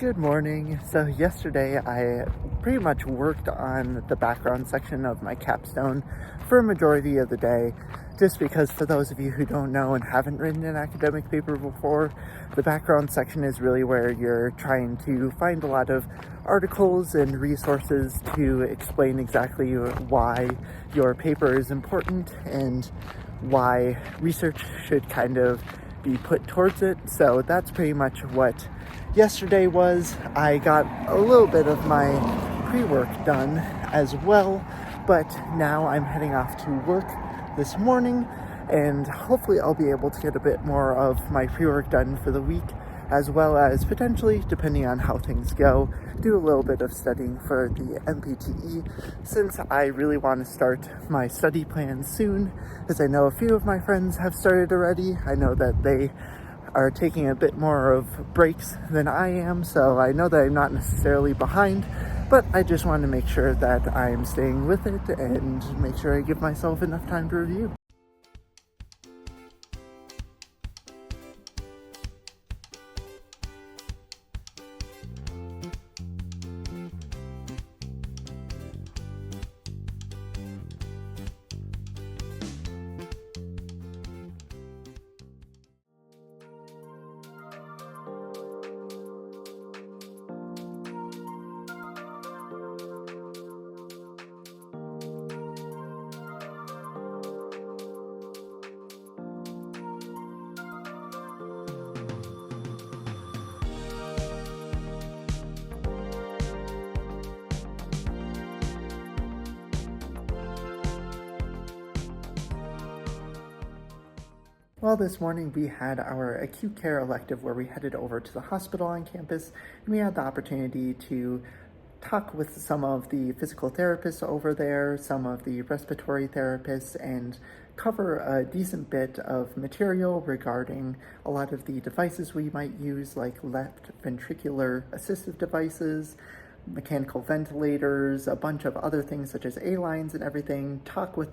Good morning. So yesterday I pretty much worked on the background section of my capstone for a majority of the day, just because for those of you who don't know and haven't written an academic paper before, the background section is really where you're trying to find a lot of articles and resources to explain exactly why your paper is important and why research should kind of be put towards it. So that's pretty much what yesterday was. I got a little bit of my pre-work done as well, but now I'm heading off to work this morning, and hopefully I'll be able to get a bit more of my pre-work done for the week, as well as potentially, depending on how things go, do a little bit of studying for the NPTE, since I really want to start my study plan soon, as I know a few of my friends have started already. I know that they are taking a bit more of breaks than I am, so I know that I'm not necessarily behind, but I just want to make sure that I'm staying with it and make sure I give myself enough time to review. Well, this morning we had our acute care elective where we headed over to the hospital on campus, and we had the opportunity to talk with some of the physical therapists over there, some of the respiratory therapists, and cover a decent bit of material regarding a lot of the devices we might use, like left ventricular assistive devices, mechanical ventilators, a bunch of other things such as A-lines and everything, talk with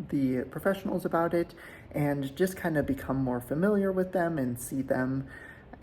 the professionals about it, and just kind of become more familiar with them and see them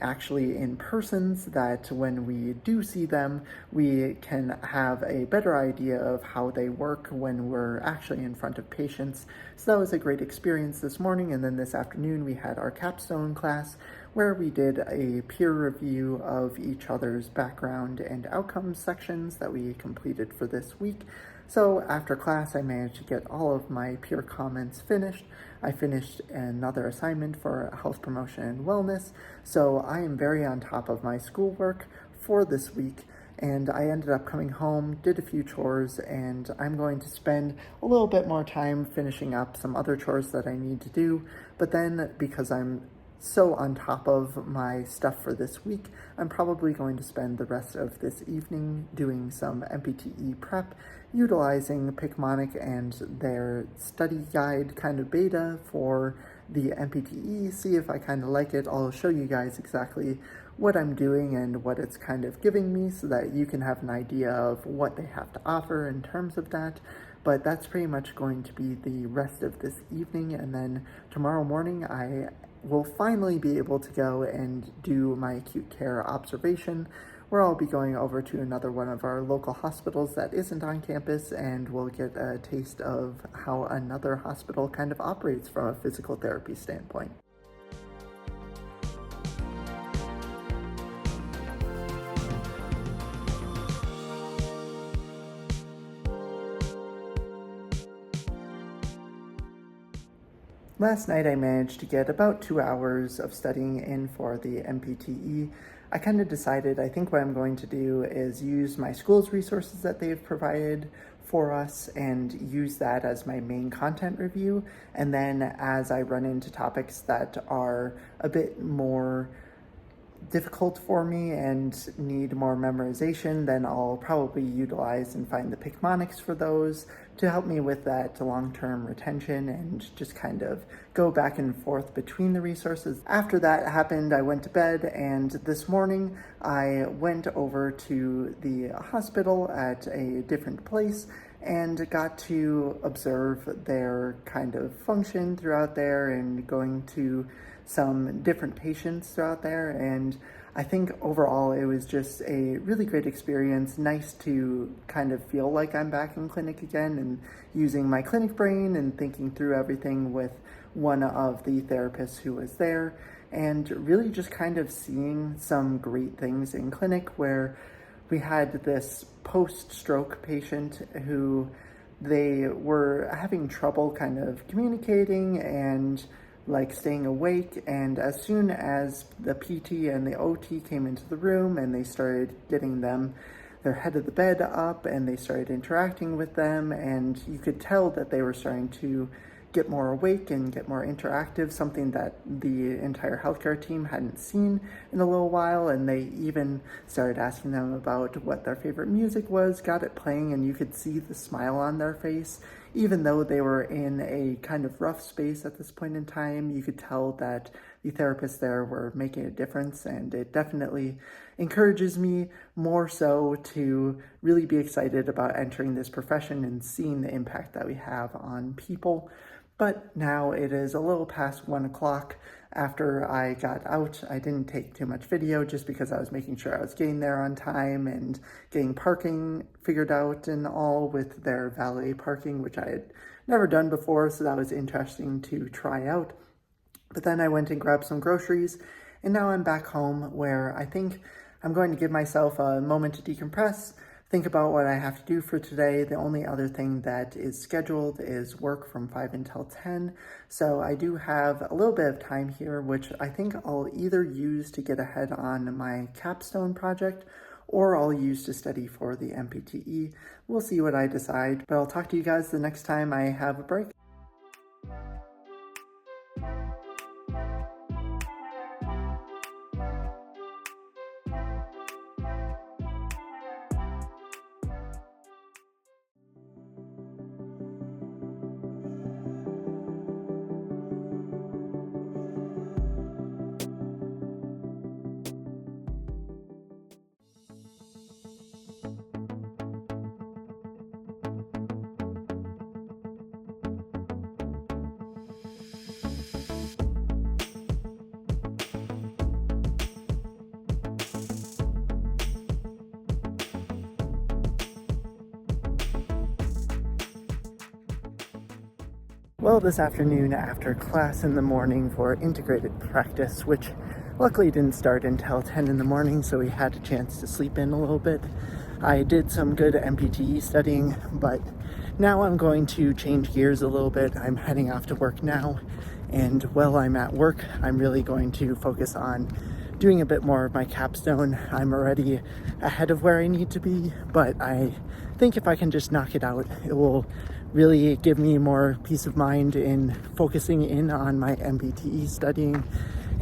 actually in person, so that when we do see them, we can have a better idea of how they work when we're actually in front of patients. So that was a great experience this morning, and then this afternoon we had our Capstone class where we did a peer review of each other's background and outcomes sections that we completed for this week. So after class, I managed to get all of my peer comments finished. I finished another assignment for health promotion and wellness, so I am very on top of my schoolwork for this week, and I ended up coming home, did a few chores, and I'm going to spend a little bit more time finishing up some other chores that I need to do. But then, because I'm so on top of my stuff for this week, I'm probably going to spend the rest of this evening doing some NPTE prep, utilizing Picmonic and their study guide kind of beta for the NPTE, see if I kind of like it. I'll show you guys exactly what I'm doing and what it's kind of giving me, so that you can have an idea of what they have to offer in terms of that. But that's pretty much going to be the rest of this evening, and then tomorrow morning I will finally be able to go and do my acute care observation, where I'll be going over to another one of our local hospitals that isn't on campus, and we'll get a taste of how another hospital kind of operates from a physical therapy standpoint. Last night I managed to get about 2 hours of studying in for the NPTE. I kind of decided, I think what I'm going to do is use my school's resources that they've provided for us and use that as my main content review. And then as I run into topics that are a bit more difficult for me and need more memorization, then I'll probably utilize and find the Picmonics for those to help me with that long-term retention and just kind of go back and forth between the resources. After that happened, I went to bed, and this morning I went over to the hospital at a different place and got to observe their kind of function throughout there and going to some different patients throughout there. And I think overall it was just a really great experience. Nice to kind of feel like I'm back in clinic again and using my clinic brain and thinking through everything with one of the therapists who was there, and really just kind of seeing some great things in clinic where we had this post-stroke patient who they were having trouble kind of communicating and like staying awake, and as soon as the PT and the OT came into the room and they started getting them their head of the bed up and they started interacting with them, and you could tell that they were starting to get more awake and get more interactive, something that the entire healthcare team hadn't seen in a little while. And they even started asking them about what their favorite music was, got it playing, and you could see the smile on their face. Even though they were in a kind of rough space at this point in time, you could tell that the therapists there were making a difference, and it definitely encourages me more so to really be excited about entering this profession and seeing the impact that we have on people. But now it is a little past 1 o'clock. After I got out, I didn't take too much video just because I was making sure I was getting there on time and getting parking figured out and all with their valet parking, which I had never done before, so that was interesting to try out. But then I went and grabbed some groceries, and now I'm back home where I think I'm going to give myself a moment to decompress, think about what I have to do for today. The only other thing that is scheduled is work from 5 until 10. So I do have a little bit of time here, which I think I'll either use to get ahead on my Capstone project, or I'll use to study for the NPTE. We'll see what I decide, but I'll talk to you guys the next time I have a break. Well, this afternoon after class in the morning for integrated practice, which luckily didn't start until 10 in the morning, so we had a chance to sleep in a little bit. I did some good NPTE studying, but now I'm going to change gears a little bit. I'm heading off to work now, and while I'm at work, I'm really going to focus on doing a bit more of my capstone. I'm already ahead of where I need to be, but I think if I can just knock it out, it will really give me more peace of mind in focusing in on my NPTE studying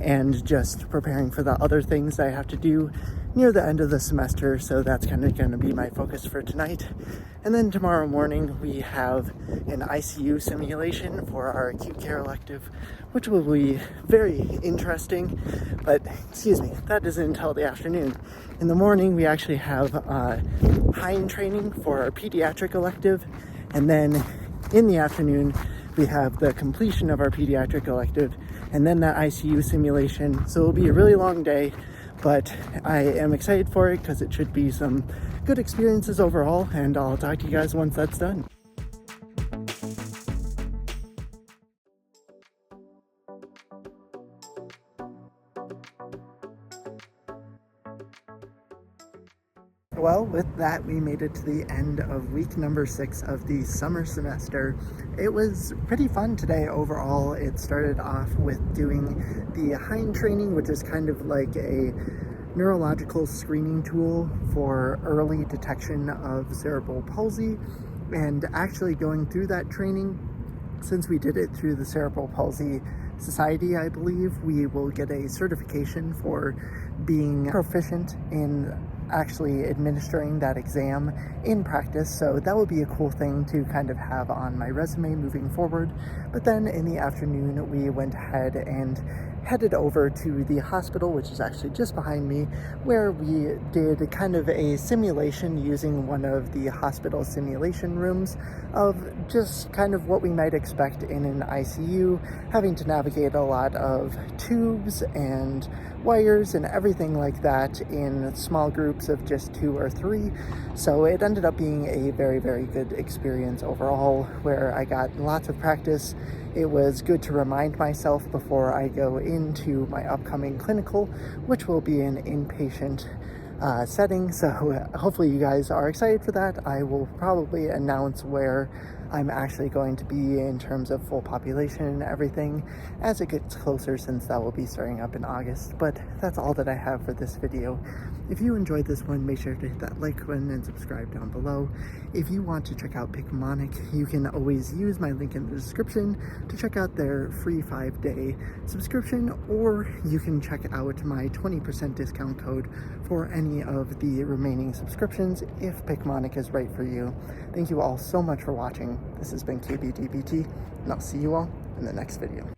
and just preparing for the other things I have to do near the end of the semester. So that's kind of going to be my focus for tonight. And then tomorrow morning we have an ICU simulation for our acute care elective, which will be very interesting. But excuse me, that isn't until the afternoon. In the morning we actually have HINE training for our pediatric elective, and then in the afternoon we have the completion of our pediatric elective and then that ICU simulation. So it'll be a really long day, but I am excited for it because it should be some good experiences overall, and I'll talk to you guys once that's done. Well, with that, we made it to the end of week number 6 of the summer semester. It was pretty fun today overall. It started off with doing the HINE training, which is kind of like a neurological screening tool for early detection of cerebral palsy. And actually going through that training, since we did it through the Cerebral Palsy Society, I believe, we will get a certification for being proficient in actually administering that exam in practice. So that would be a cool thing to kind of have on my resume moving forward. But then in the afternoon we went ahead and headed over to the hospital, which is actually just behind me, where we did kind of a simulation using one of the hospital simulation rooms of just kind of what we might expect in an ICU, having to navigate a lot of tubes and wires and everything like that in small groups of just 2 or 3. So it ended up being a very, very good experience overall, where I got lots of practice. It was good to remind myself before I go into my upcoming clinical, which will be an inpatient setting. So hopefully you guys are excited for that. I will probably announce where I'm actually going to be in terms of full population and everything as it gets closer, since that will be starting up in August. But that's all that I have for this video. If you enjoyed this one, make sure to hit that like button and subscribe down below. If you want to check out Picmonic, you can always use my link in the description to check out their free 5-day subscription, or you can check out my 20% discount code for any of the remaining subscriptions if Picmonic is right for you. Thank you all so much for watching. This has been DPT, and I'll see you all in the next video.